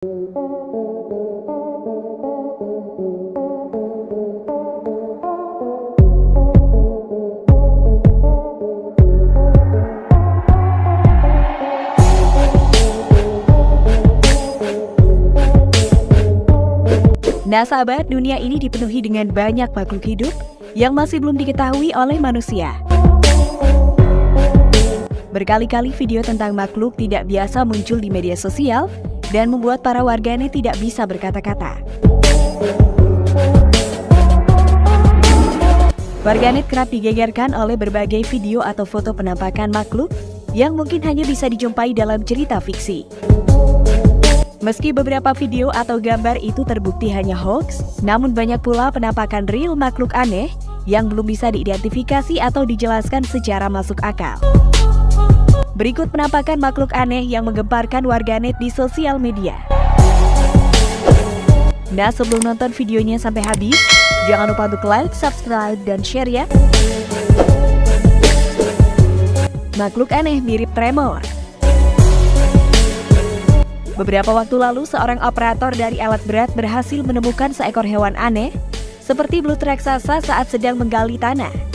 Nah sahabat, dunia ini dipenuhi dengan banyak makhluk hidup yang masih belum diketahui oleh manusia. Berkali-kali video tentang makhluk tidak biasa muncul di media sosial dan membuat para warganet tidak bisa berkata-kata. Warganet kerap digegerkan oleh berbagai video atau foto penampakan makhluk yang mungkin hanya bisa dijumpai dalam cerita fiksi. Meski beberapa video atau gambar itu terbukti hanya hoax, namun banyak pula penampakan real makhluk aneh yang belum bisa diidentifikasi atau dijelaskan secara masuk akal. Berikut penampakan makhluk aneh yang menggemparkan warganet di sosial media. Nah, sebelum nonton videonya sampai habis, jangan lupa untuk like, subscribe, dan share ya. Makhluk aneh mirip tremor. Beberapa waktu lalu, seorang operator dari alat berat berhasil menemukan seekor hewan aneh seperti belut raksasa saat sedang menggali tanah.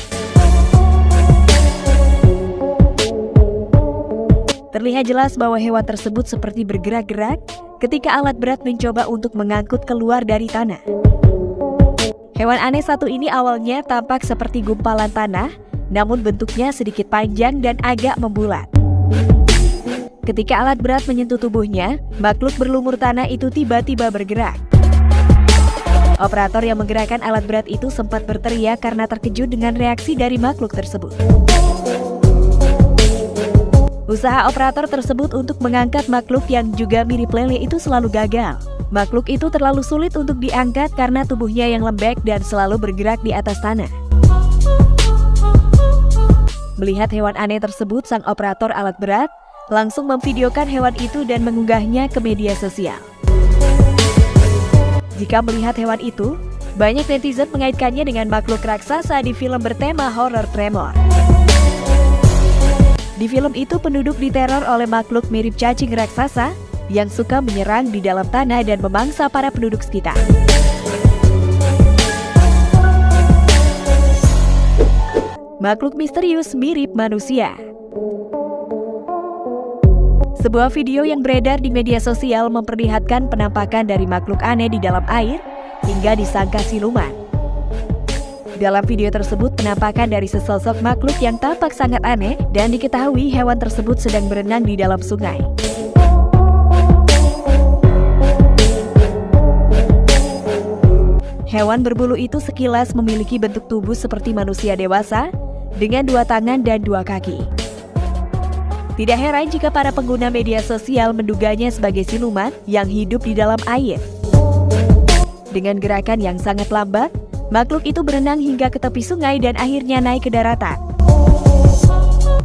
Terlihat jelas bahwa hewan tersebut seperti bergerak-gerak ketika alat berat mencoba untuk mengangkut keluar dari tanah. Hewan aneh satu ini awalnya tampak seperti gumpalan tanah, namun bentuknya sedikit panjang dan agak membulat. Ketika alat berat menyentuh tubuhnya, makhluk berlumur tanah itu tiba-tiba bergerak. Operator yang menggerakkan alat berat itu sempat berteriak karena terkejut dengan reaksi dari makhluk tersebut. Usaha operator tersebut untuk mengangkat makhluk yang juga mirip lele itu selalu gagal. Makhluk itu terlalu sulit untuk diangkat karena tubuhnya yang lembek dan selalu bergerak di atas tanah. Melihat hewan aneh tersebut, sang operator alat berat langsung memvideokan hewan itu dan mengunggahnya ke media sosial. Jika melihat hewan itu, banyak netizen mengaitkannya dengan makhluk raksasa di film bertema horor Tremor. Di film itu, penduduk diteror oleh makhluk mirip cacing raksasa yang suka menyerang di dalam tanah dan memangsa para penduduk sekitar. Makhluk misterius mirip manusia. Sebuah video yang beredar di media sosial memperlihatkan penampakan dari makhluk aneh di dalam air hingga disangka siluman. Dalam video tersebut, penampakan dari sesosok makhluk yang tampak sangat aneh dan diketahui hewan tersebut sedang berenang di dalam sungai. Hewan berbulu itu sekilas memiliki bentuk tubuh seperti manusia dewasa dengan 2 tangan dan 2 kaki. Tidak heran jika para pengguna media sosial menduganya sebagai siluman yang hidup di dalam air. Dengan gerakan yang sangat lambat, makhluk itu berenang hingga ke tepi sungai dan akhirnya naik ke daratan.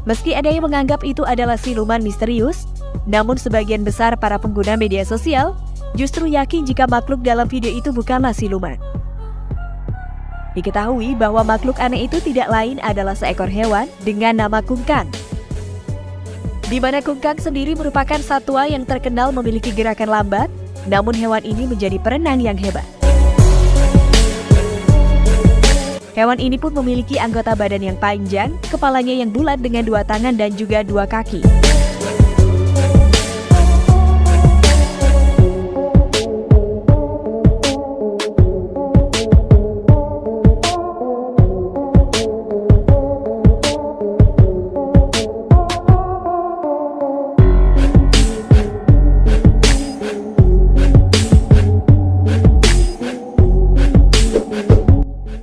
Meski ada yang menganggap itu adalah siluman misterius, namun sebagian besar para pengguna media sosial justru yakin jika makhluk dalam video itu bukanlah siluman. Diketahui bahwa makhluk aneh itu tidak lain adalah seekor hewan dengan nama kungkang. Di mana kungkang sendiri merupakan satwa yang terkenal memiliki gerakan lambat, namun hewan ini menjadi perenang yang hebat. Hewan ini pun memiliki anggota badan yang panjang, kepalanya yang bulat dengan 2 tangan dan juga 2 kaki.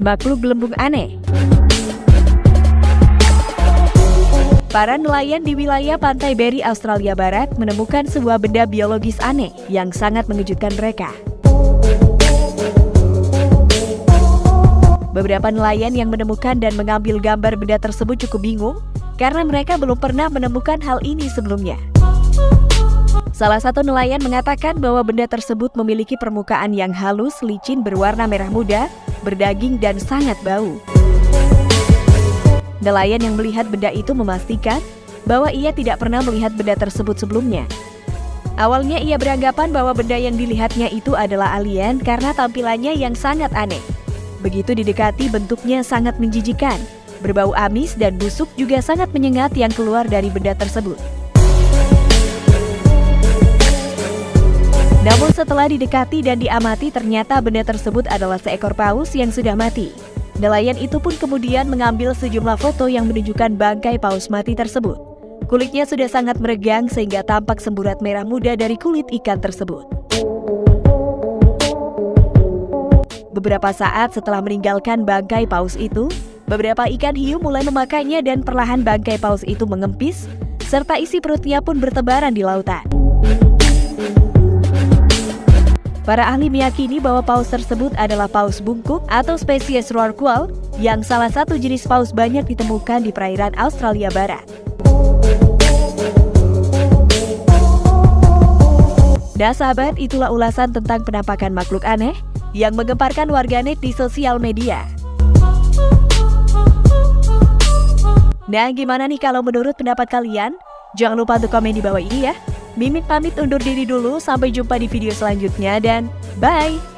Makhluk gelembung aneh. Para nelayan di wilayah pantai Berry, Australia Barat menemukan sebuah benda biologis aneh yang sangat mengejutkan mereka. Beberapa nelayan yang menemukan dan mengambil gambar benda tersebut cukup bingung karena mereka belum pernah menemukan hal ini sebelumnya. Salah satu nelayan mengatakan bahwa benda tersebut memiliki permukaan yang halus, licin, berwarna merah muda, berdaging, dan sangat bau. Nelayan yang melihat benda itu memastikan bahwa ia tidak pernah melihat benda tersebut sebelumnya. Awalnya ia beranggapan bahwa benda yang dilihatnya itu adalah alien karena tampilannya yang sangat aneh. Begitu didekati, bentuknya sangat menjijikan, berbau amis dan busuk juga sangat menyengat yang keluar dari benda tersebut. Namun setelah didekati dan diamati, ternyata benda tersebut adalah seekor paus yang sudah mati. Nelayan itu pun kemudian mengambil sejumlah foto yang menunjukkan bangkai paus mati tersebut. Kulitnya sudah sangat meregang sehingga tampak semburat merah muda dari kulit ikan tersebut. Beberapa saat setelah meninggalkan bangkai paus itu, beberapa ikan hiu mulai memakannya dan perlahan bangkai paus itu mengempis, serta isi perutnya pun bertebaran di lautan. Para ahli meyakini bahwa paus tersebut adalah paus bungkuk atau spesies rorqual, yang salah satu jenis paus banyak ditemukan di perairan Australia Barat. Nah sahabat, itulah ulasan tentang penampakan makhluk aneh yang menggemparkan warganet di sosial media. Nah, gimana nih kalau menurut pendapat kalian? Jangan lupa untuk komen di bawah ini ya. Mimin pamit undur diri dulu, sampai jumpa di video selanjutnya dan bye!